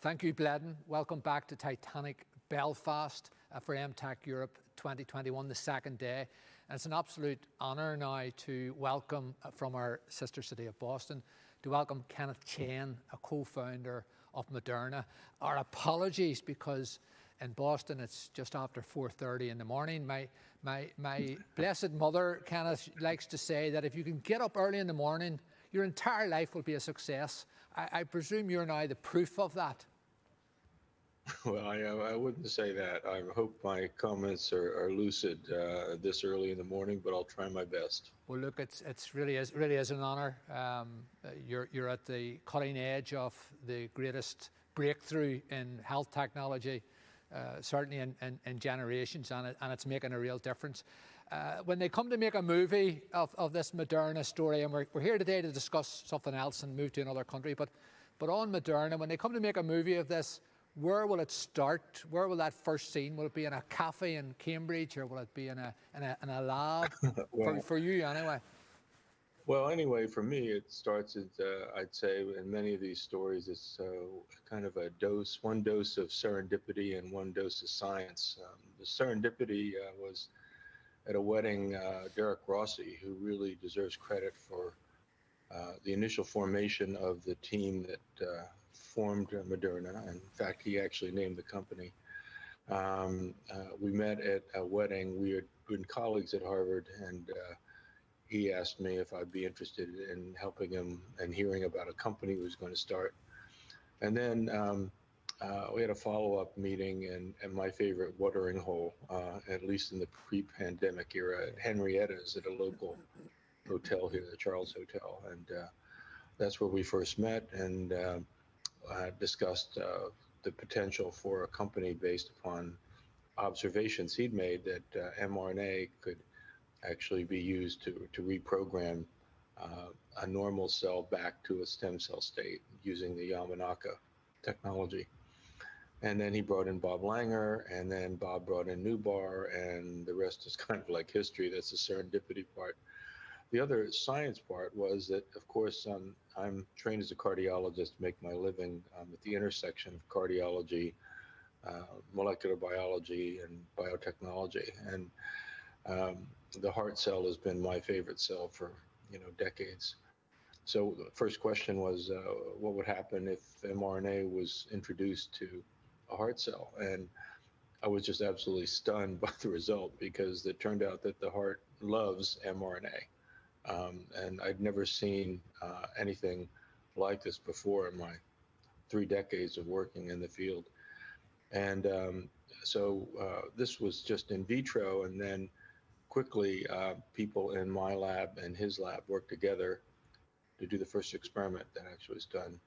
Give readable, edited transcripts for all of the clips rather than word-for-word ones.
Thank you, Bledden. Welcome back to Titanic Belfast for MTech Europe 2021, the second day. And it's an absolute honour now to welcome from our sister city of Boston, to welcome Kenneth Chen, a co-founder of Moderna. Our apologies because in Boston it's just after 4:30 in the morning. My blessed mother, Kenneth, likes to say that if you can get up early in the morning, your entire life will be a success. I presume you're now the proof of that. Well, I wouldn't say that. I hope my comments are lucid this early in the morning, but I'll try my best. Well, look, it's really is an honour. You're at the cutting edge of the greatest breakthrough in health technology, certainly in generations, and it's making a real difference. When they come to make a movie of this Moderna story, and we're here today to discuss something else and move to another country, but on Moderna, when they come to make a movie of this, where will it start? Where will that first scene? Will it be in a cafe in Cambridge, or will it be in a lab? Well, for you, anyway. Well, anyway, for me, it starts at, I'd say, in many of these stories, it's kind of one dose of serendipity and one dose of science. The serendipity was at a wedding, Derek Rossi, who really deserves credit for the initial formation of the team that formed Moderna. In fact, he actually named the company. We met at a wedding. We had been colleagues at Harvard, and he asked me if I'd be interested in helping him and hearing about a company he was going to start. And then we had a follow-up meeting in my favorite watering hole, at least in the pre-pandemic era, at Henrietta's at a local hotel here, the Charles Hotel. And that's where we first met and discussed the potential for a company based upon observations he'd made that mRNA could actually be used to reprogram a normal cell back to a stem cell state using the Yamanaka technology. And then he brought in Bob Langer, and then Bob brought in Newbar, and the rest is kind of like history. That's the serendipity part. The other science part was that, of course, I'm trained as a cardiologist to make my living at the intersection of cardiology, molecular biology, and biotechnology. And the heart cell has been my favorite cell for decades. So the first question was, what would happen if mRNA was introduced to a heart cell? And I was just absolutely stunned by the result, because it turned out that the heart loves mRNA. And I'd never seen anything like this before in my 3 decades of working in the field. And so this was just in vitro, and then quickly people in my lab and his lab worked together to do the first experiment that actually was done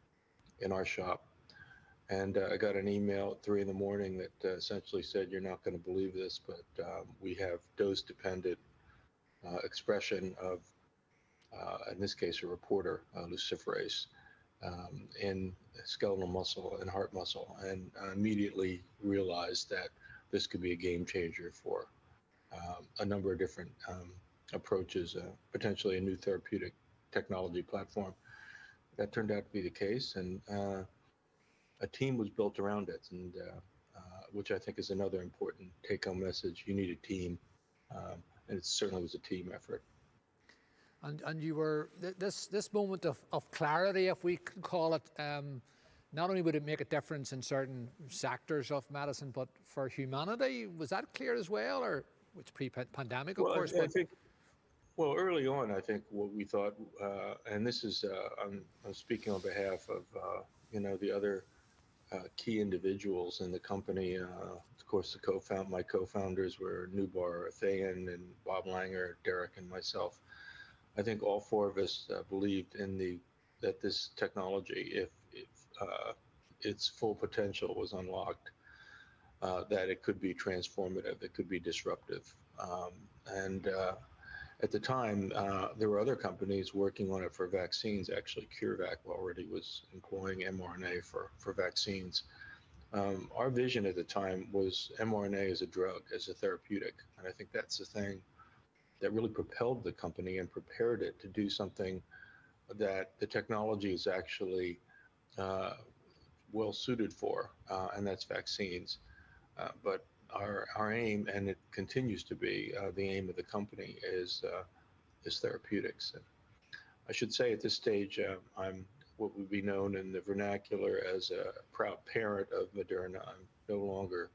in our shop. And I got an email at 3 in the morning that essentially said, "You're not going to believe this, but we have dose-dependent expression of, in this case, a reporter, luciferase, in skeletal muscle and heart muscle." And I immediately realized that this could be a game changer for a number of different approaches, potentially a new therapeutic technology platform. That turned out to be the case, and a team was built around it, and which I think is another important take-home message. You need a team, and it certainly was a team effort. And you were, this moment of clarity, if we can call it, not only would it make a difference in certain sectors of medicine, but for humanity, was that clear as well, or it's pre-pandemic, of course? I think, well, early on, I think what we thought, and this is, I'm speaking on behalf of, the other key individuals in the company. Of course, my co-founders were Newbar, Thayan, and Bob Langer, Derek, and myself. I think all 4 of us believed in that this technology, if its full potential was unlocked, that it could be transformative, it could be disruptive. And at the time, there were other companies working on it for vaccines. Actually, CureVac already was employing mRNA for vaccines. Our vision at the time was mRNA as a drug, as a therapeutic. And I think that's the thing that really propelled the company and prepared it to do something that the technology is actually well suited for, and that's vaccines. But our aim, and it continues to be the aim of the company, is therapeutics. And I should say at this stage, I'm what would be known in the vernacular as a proud parent of Moderna. I'm no longer,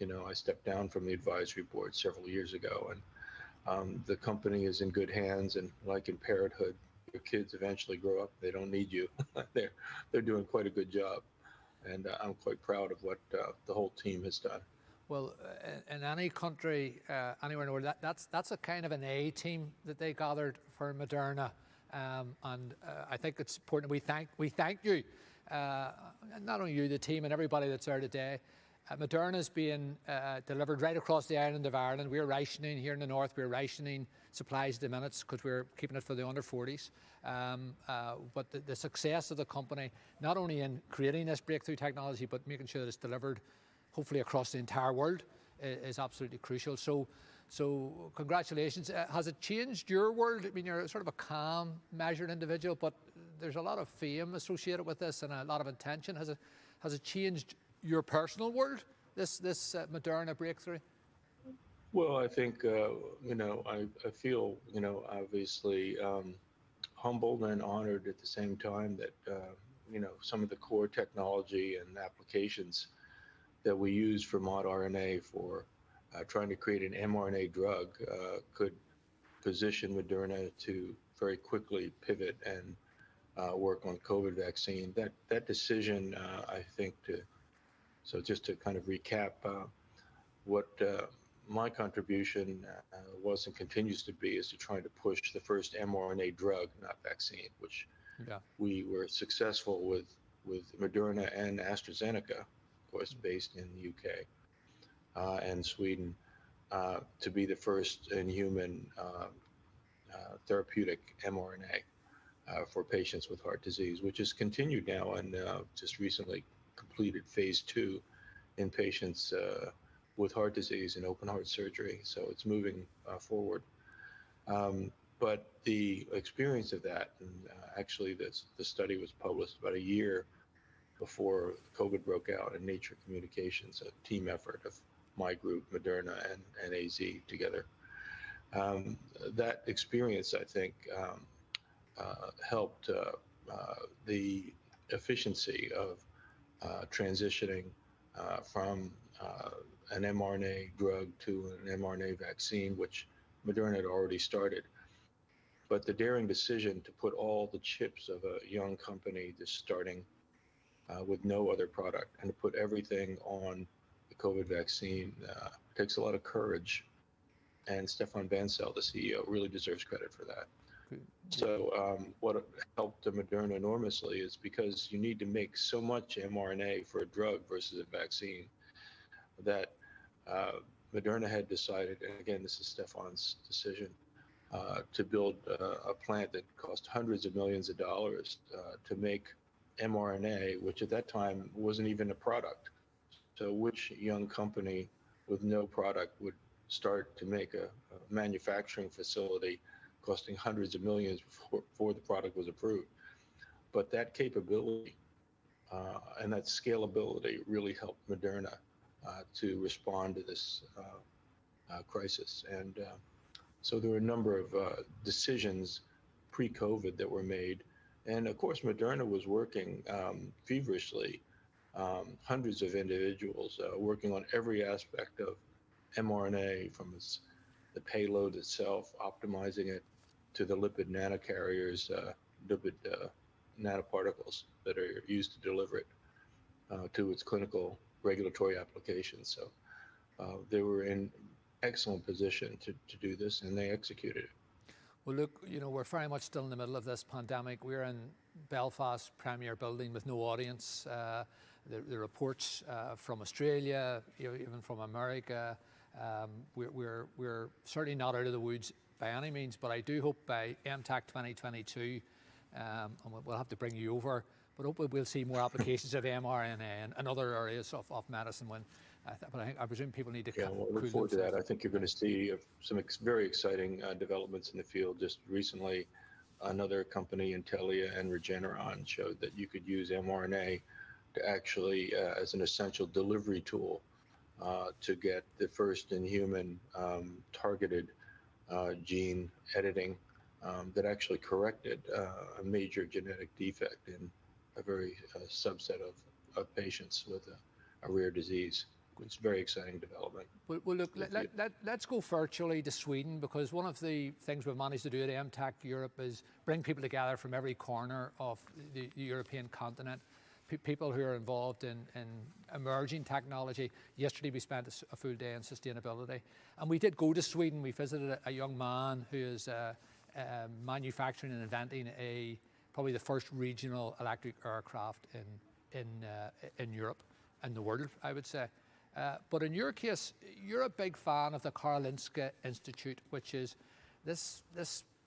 I stepped down from the advisory board several years ago, and the company is in good hands. And like in parenthood, your kids eventually grow up; they don't need you. they're doing quite a good job, and I'm quite proud of what the whole team has done. Well, in any country, anywhere in the world, that's a kind of an A team that they gathered for Moderna, and I think it's important. We thank you, not only you, the team, and everybody that's there today. Moderna is being delivered right across the island of Ireland. We're rationing here in the north. We're rationing supplies at the minutes because we're keeping it for the under 40s. But the success of the company, not only in creating this breakthrough technology, but making sure that it's delivered hopefully across the entire world, is absolutely crucial. So has it changed your world? I mean, you're sort of a calm, measured individual, but there's a lot of fame associated with this and a lot of attention. Has it changed your personal world, this Moderna breakthrough? Well, I think, I feel, obviously humbled and honored at the same time that, some of the core technology and applications that we use for modRNA for trying to create an mRNA drug could position Moderna to very quickly pivot and work on COVID vaccine. That decision, I think, so just to kind of recap what my contribution was and continues to be, is to try to push the first mRNA drug, not vaccine, which we were successful with Moderna and AstraZeneca, of course, based in the UK and Sweden, to be the first in human therapeutic mRNA for patients with heart disease, which is continued now and just recently completed phase 2 in patients with heart disease and open heart surgery. So it's moving forward. But the experience of that, and actually the study was published about a year before COVID broke out in Nature Communications, a team effort of my group, Moderna and AZ together. That experience, I think, helped the efficiency of transitioning from an mRNA drug to an mRNA vaccine, which Moderna had already started. But the daring decision to put all the chips of a young company just starting with no other product and to put everything on the COVID vaccine takes a lot of courage. And Stefan Bancel, the CEO, really deserves credit for that. So what helped Moderna enormously is because you need to make so much mRNA for a drug versus a vaccine that Moderna had decided, and again, this is Stefan's decision, to build a plant that cost hundreds of millions of dollars to make mRNA, which at that time wasn't even a product. So which young company with no product would start to make a manufacturing facility costing hundreds of millions before the product was approved? But that capability and that scalability really helped Moderna to respond to this crisis. And so there were a number of decisions pre-COVID that were made. And of course, Moderna was working feverishly, hundreds of individuals working on every aspect of mRNA, from the payload itself, optimizing it, to the lipid nanocarriers, lipid nanoparticles that are used to deliver it to its clinical regulatory applications. So they were in excellent position to do this, and they executed it. Well, look, we're very much still in the middle of this pandemic. We're in Belfast Premier Building with no audience. The reports from Australia, even from America, we're certainly not out of the woods by any means, but I do hope by MTAC 2022, and we'll have to bring you over, but hopefully we'll see more applications of mRNA and other areas of medicine. But I presume people need to come. Yeah, we'll look forward to that. I think you're going to see some very exciting developments in the field. Just recently, another company, Intellia and Regeneron, showed that you could use mRNA actually as an essential delivery tool to get the first in human targeted gene editing that actually corrected a major genetic defect in a very subset of patients with a rare disease. It's a very exciting development. Well look, let's go virtually to Sweden, because one of the things we've managed to do at MTech Europe is bring people together from every corner of the European continent, people who are involved in emerging technology. Yesterday we spent a full day on sustainability, and we did go to Sweden. We visited a young man who is manufacturing and inventing probably the first regional electric aircraft in Europe and the world, I would say. But in your case, you're a big fan of the Karolinska Institute, which is this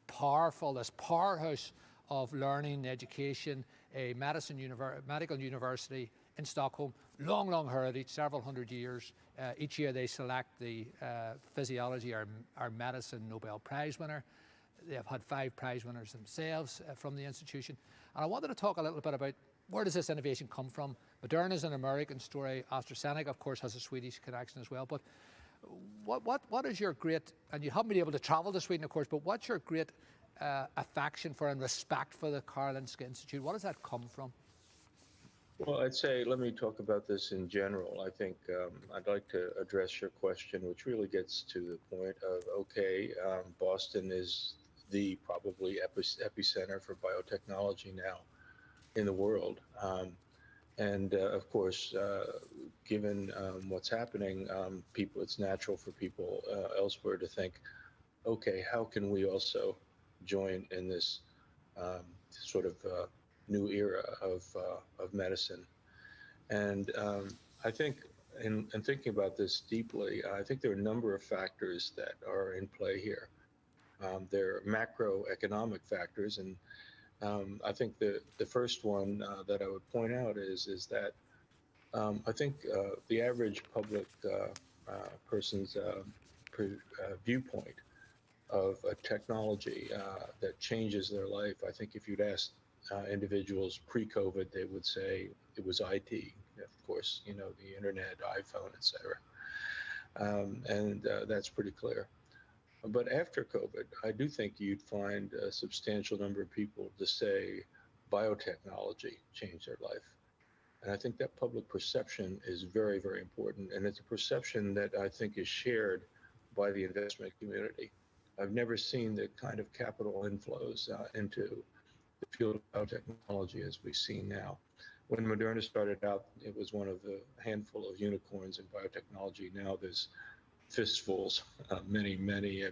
powerhouse of learning, education, a medical university in Stockholm, long heritage, several hundred years. Each year they select the physiology or medicine Nobel Prize winner. They have had 5 prize winners themselves from the institution. And I wanted to talk a little bit about, where does this innovation come from? Moderna is an American story. AstraZeneca, of course, has a Swedish connection as well. But what is your great, and you haven't been able to travel to Sweden, of course, but what's your great affection for and respect for the Karolinska Institute? What does that come from? Well, I'd say, let me talk about this in general. I think I'd like to address your question, which really gets to the point of, okay, Boston is the probably epicenter for biotechnology now in the world. And of course, given what's happening, it's natural for people elsewhere to think, okay, how can we also join in this sort of new era of medicine? And I think in thinking about this deeply, I think there are a number of factors that are in play here. There are macroeconomic factors, and I think the first one that I would point out is that I think the average public person's viewpoint of a technology that changes their life, I think if you'd asked individuals pre-COVID, they would say it was IT, of course, the internet, iPhone, etc. And that's pretty clear. But after COVID, I do think you'd find a substantial number of people to say biotechnology changed their life. And I think that public perception is very, very important. And it's a perception that I think is shared by the investment community. I've never seen the kind of capital inflows into the field of biotechnology as we see now. When Moderna started out, it was one of the handful of unicorns in biotechnology. Now there's fistfuls, many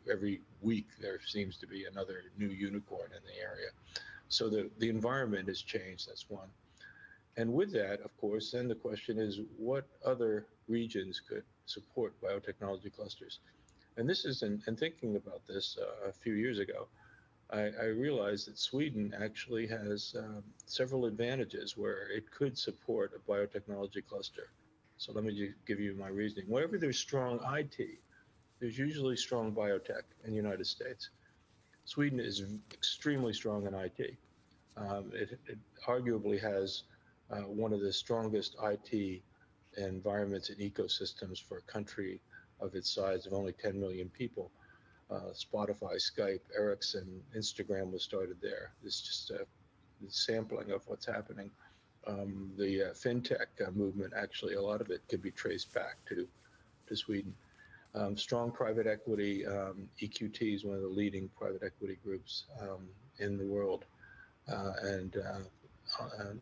every week there seems to be another new unicorn in the area. So the environment has changed. That's one. And with that, of course, then the question is, what other regions could support biotechnology clusters? And this is, in thinking about this a few years ago, I realized that Sweden actually has several advantages where it could support a biotechnology cluster. So let me give you my reasoning. Wherever there's strong IT, there's usually strong biotech in the United States. Sweden is extremely strong in IT. It arguably has one of the strongest IT environments and ecosystems for a country of its size of only 10 million people. Spotify, Skype, Ericsson, Instagram was started there. It's just a sampling of what's happening. The fintech movement, actually, a lot of it could be traced back to Sweden. Strong private equity, EQT is one of the leading private equity groups in the world, and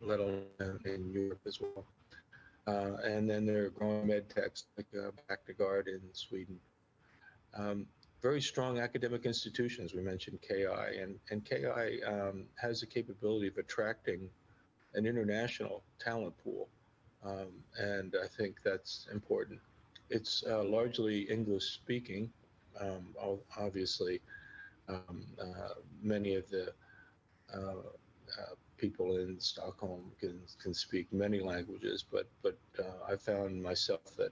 let alone in Europe as well. And then there are growing med techs like Bactiguard in Sweden. Very strong academic institutions. We mentioned KI, and KI has the capability of attracting an international talent pool, and I think that's important. It's largely English speaking. Obviously, many of the people in Stockholm can speak many languages, but I found myself that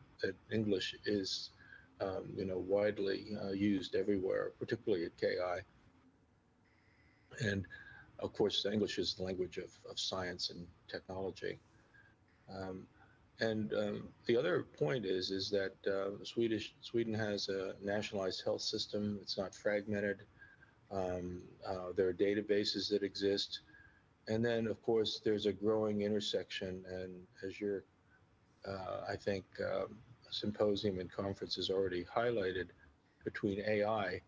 English is widely used everywhere, particularly at KI. And of course, English is the language of science and technology. Um, and the other point is that Sweden has a nationalized health system. It's not fragmented. There are databases that exist. And then, of course, there's a growing intersection. And as your, I think, symposium and conference has already highlighted, between AI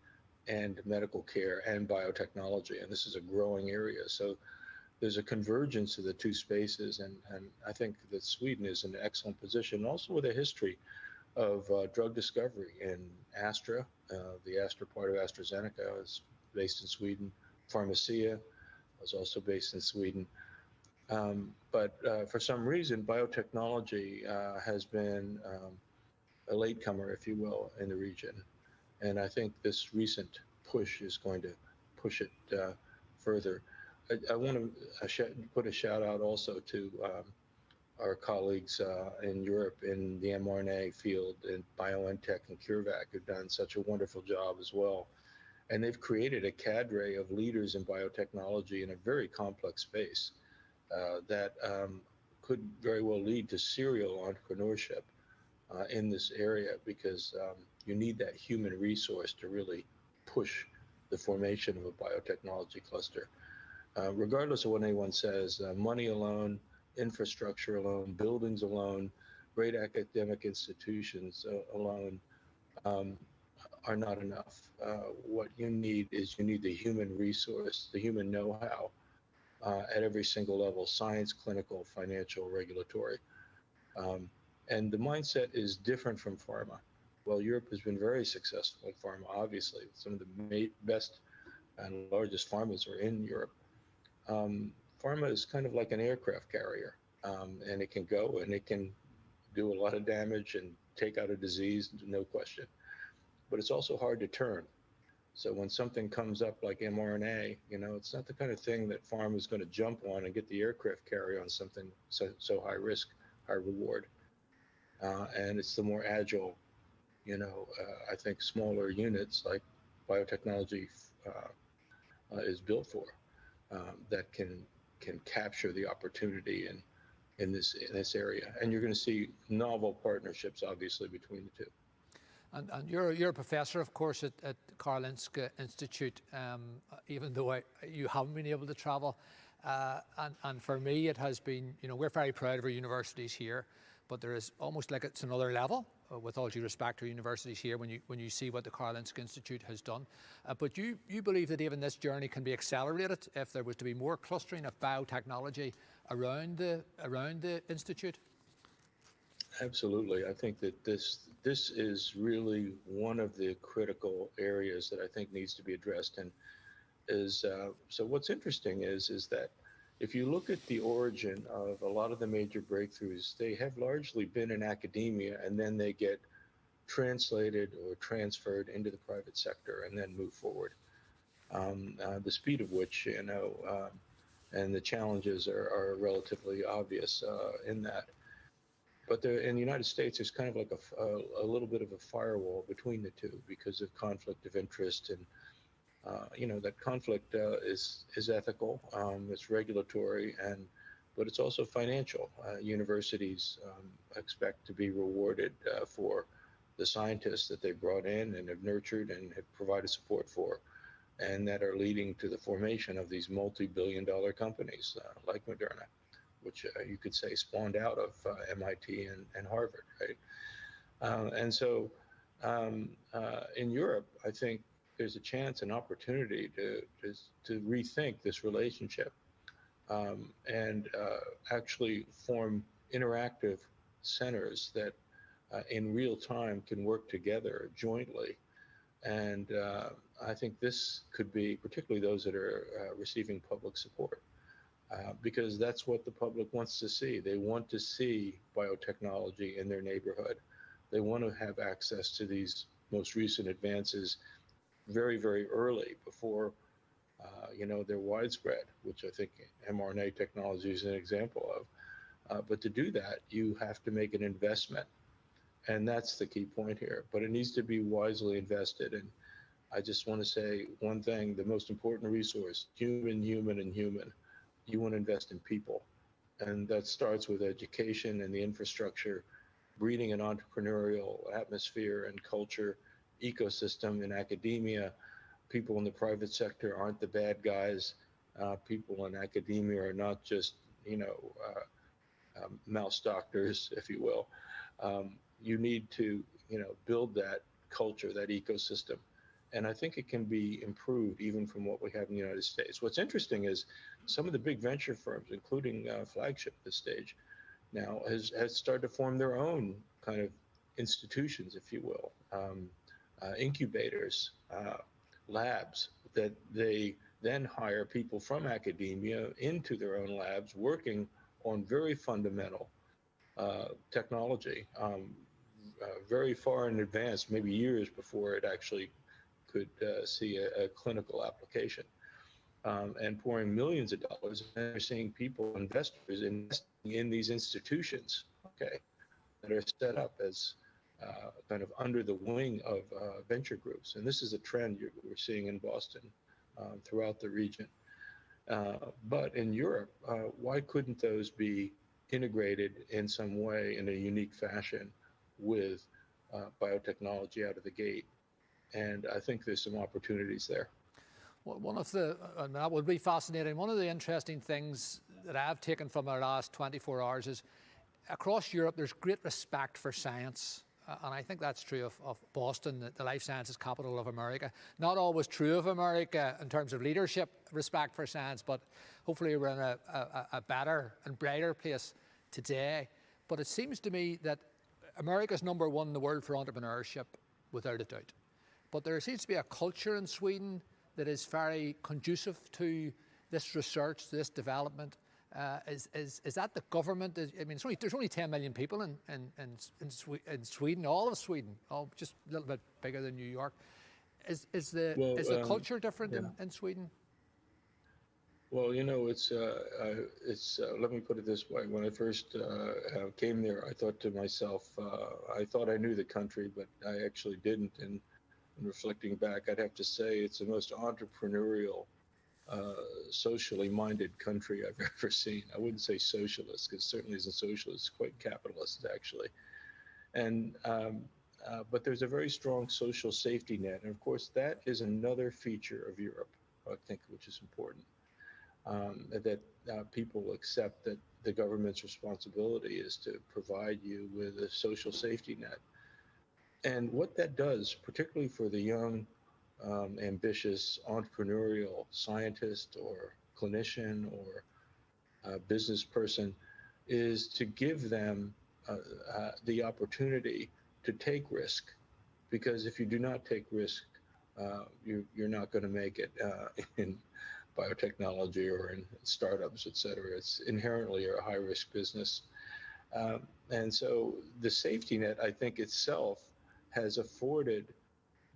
and medical care and biotechnology. And this is a growing area. So there's a convergence of the two spaces. And I think that Sweden is in an excellent position, also with a history of drug discovery in Astra. The Astra part of AstraZeneca is based in Sweden. Pharmacia was also based in Sweden. But for some reason, biotechnology has been a latecomer, if you will, in the region. And I think this recent push is going to push it further. I want to put a shout out also to our colleagues in Europe in the mRNA field, in BioNTech and CureVac, who've done such a wonderful job as well. And they've created a cadre of leaders in biotechnology in a very complex space that could very well lead to serial entrepreneurship in this area, because you need that human resource to really push the formation of a biotechnology cluster. Regardless of what anyone says, money alone, infrastructure alone, buildings alone, great academic institutions alone um, are not enough. What you need is you need the human resource, the human know-how at every single level: science, clinical, financial, regulatory. Um, and the mindset is different from pharma. Well, Europe has been very successful in pharma, obviously. Some of the best and largest pharmas are in Europe. Pharma is kind of like an aircraft carrier, and it can go and it can do a lot of damage and take out a disease, no question. But it's also hard to turn. So when something comes up like mRNA, it's not the kind of thing that pharma is going to jump on and get the aircraft carrier on something so high risk, high reward. And it's the more agile, I think smaller units like biotechnology is built for, that can capture the opportunity in this area. And you're going to see novel partnerships, obviously, between the two. And you're a professor, of course, at Karolinska Institute, even though you haven't been able to travel. And for me, it has been, we're very proud of our universities here, but there is almost like it's another level, with all due respect to our universities here, when you see what the Karolinska Institute has done. But you believe that even this journey can be accelerated if there was to be more clustering of biotechnology around the institute? Absolutely. I think that this is really one of the critical areas that I think needs to be addressed. And so what's interesting is that if you look at the origin of a lot of the major breakthroughs, they have largely been in academia, and then they get translated or transferred into the private sector and then move forward. The speed of which, and the challenges are relatively obvious in that. But in the United States, there's kind of like a little bit of a firewall between the two because of conflict of interest. And that conflict is ethical, it's regulatory, but it's also financial. Universities expect to be rewarded for the scientists that they brought in and have nurtured and have provided support for, and that are leading to the formation of these multi-billion-dollar companies like Moderna, which you could say spawned out of MIT and Harvard, right? And so in Europe, I think there's a chance, an opportunity to rethink this relationship and actually form interactive centers that in real time can work together jointly. And I think this could be particularly those that are receiving public support. Because that's what the public wants to see. They want to see biotechnology in their neighborhood. They want to have access to these most recent advances very, very early before, they're widespread, which I think mRNA technology is an example of. But to do that, you have to make an investment. And that's the key point here. But it needs to be wisely invested. And I just want to say one thing: the most important resource, human, and human. You want to invest in people. And that starts with education and the infrastructure, breeding an entrepreneurial atmosphere and culture, ecosystem in academia. People in the private sector aren't the bad guys. People in academia are not just, mouse doctors, if you will. You need to, build that culture, that ecosystem. And I think it can be improved even from what we have in the United States. What's interesting is some of the big venture firms, including Flagship at this stage, now has started to form their own kind of institutions, if you will, incubators, labs that they then hire people from academia into their own labs working on very fundamental technology, very far in advance, maybe years before it actually could see a clinical application, and pouring millions of dollars. And we're seeing people, investors, investing in these institutions, okay, that are set up as kind of under the wing of venture groups. And this is a trend we're seeing in Boston, throughout the region. But in Europe, why couldn't those be integrated in some way in a unique fashion with biotechnology out of the gate? And I think there's some opportunities there. Well, and that would be fascinating. One of the interesting things that I've taken from our last 24 hours is across Europe, there's great respect for science. And I think that's true of Boston, the life sciences capital of America. Not always true of America in terms of leadership, respect for science, but hopefully we're in a better and brighter place today. But it seems to me that America's number one in the world for entrepreneurship, without a doubt. But there seems to be a culture in Sweden that is very conducive to this research, this development. Is that the government? I mean, there's only 10 million people in Sweden, all of Sweden, just a little bit bigger than New York. Is the culture different in Sweden? Well, it's let me put it this way. When I first came there, I thought to myself, I thought I knew the country, but I actually didn't. And reflecting back, I'd have to say it's the most entrepreneurial, socially minded country I've ever seen. I wouldn't say socialist, because it certainly isn't socialist, it's quite capitalist, actually. And but there's a very strong social safety net. And of course, that is another feature of Europe, I think, which is important. That people accept that the government's responsibility is to provide you with a social safety net. And what that does, particularly for the young, ambitious, entrepreneurial scientist or clinician or business person, is to give them the opportunity to take risk. Because if you do not take risk, you're not going to make it in biotechnology or in startups, et cetera. It's inherently a high-risk business. And so the safety net, I think itself, has afforded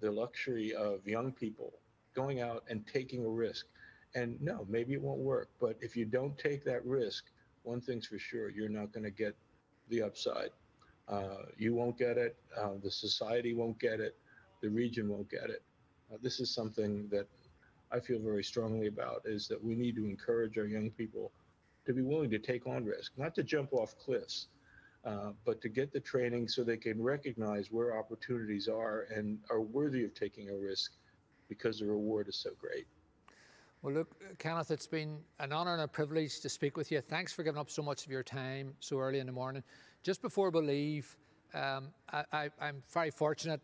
the luxury of young people going out and taking a risk. And no, maybe it won't work, but if you don't take that risk, one thing's for sure, you're not going to get the upside. You won't get it, the society won't get it, the region won't get it. This is something that I feel very strongly about, is that we need to encourage our young people to be willing to take on risk, not to jump off cliffs, but to get the training so they can recognize where opportunities are and are worthy of taking a risk because the reward is so great. Well, look, Kenneth, it's been an honor and a privilege to speak with you. Thanks for giving up so much of your time so early in the morning. Just before we leave, I'm very fortunate.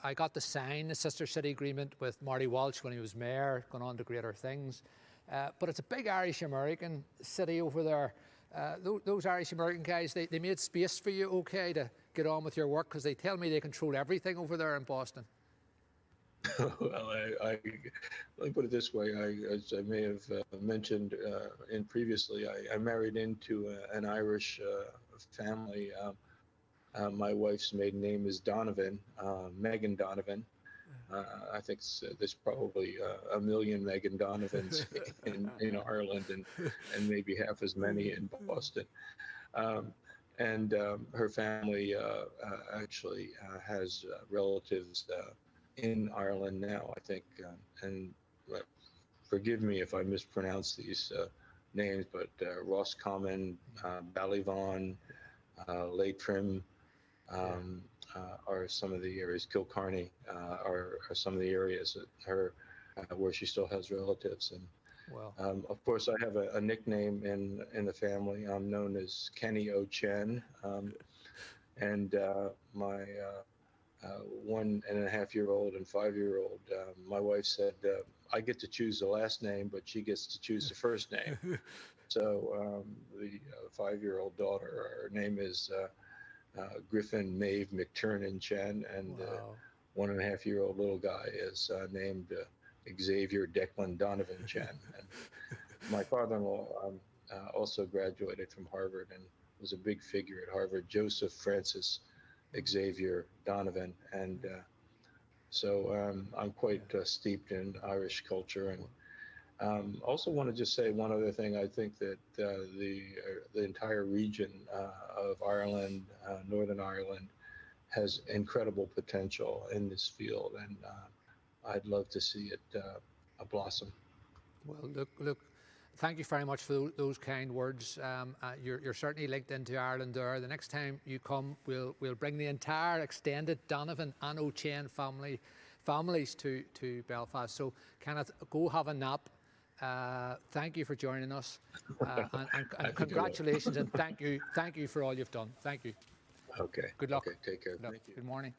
I got to sign the Sister City Agreement with Marty Walsh when he was mayor, going on to greater things. But it's a big Irish-American city over there. Those Irish-American guys, they made space for you, okay, to get on with your work, because they tell me they control everything over there in Boston. Well, let me put it this way. As I may have mentioned previously, I married into an Irish family. My wife's maiden name is Donovan, Megan Donovan. I think there's probably a million Megan Donovans in Ireland, and maybe half as many in Boston. And her family actually has relatives in Ireland now, I think. And forgive me if I mispronounce these names, but Roscommon, Ballyvaughan, Leitrim, are some of the areas. Kilcarney are some of the areas where she still has relatives. And Well, of course, I have a nickname in the family. I'm known as Kenny O'Chen, and my 1.5-year-old and 5-year-old. My wife said I get to choose the last name, but she gets to choose the first name. So the 5-year-old daughter, her name is Griffin Maeve McTurnan Chen, and the wow. 1.5-year-old little guy is named Xavier Declan Donovan Chen. And my father-in-law also graduated from Harvard and was a big figure at Harvard, Joseph Francis Xavier Donovan. And so I'm quite steeped in Irish culture. And also want to just say one other thing. I think that the entire region of Ireland, Northern Ireland, has incredible potential in this field, and I'd love to see it blossom. Well, look, thank you very much for those kind words. You're certainly linked into Ireland there. The next time you come, we'll bring the entire extended Donovan and O'Chen families to Belfast. So Kenneth, go have a nap. Thank you for joining us, and congratulations, and thank you for all you've done. Thank you. Okay. Good luck. Okay. Take care. Good luck. Thank you. Good morning.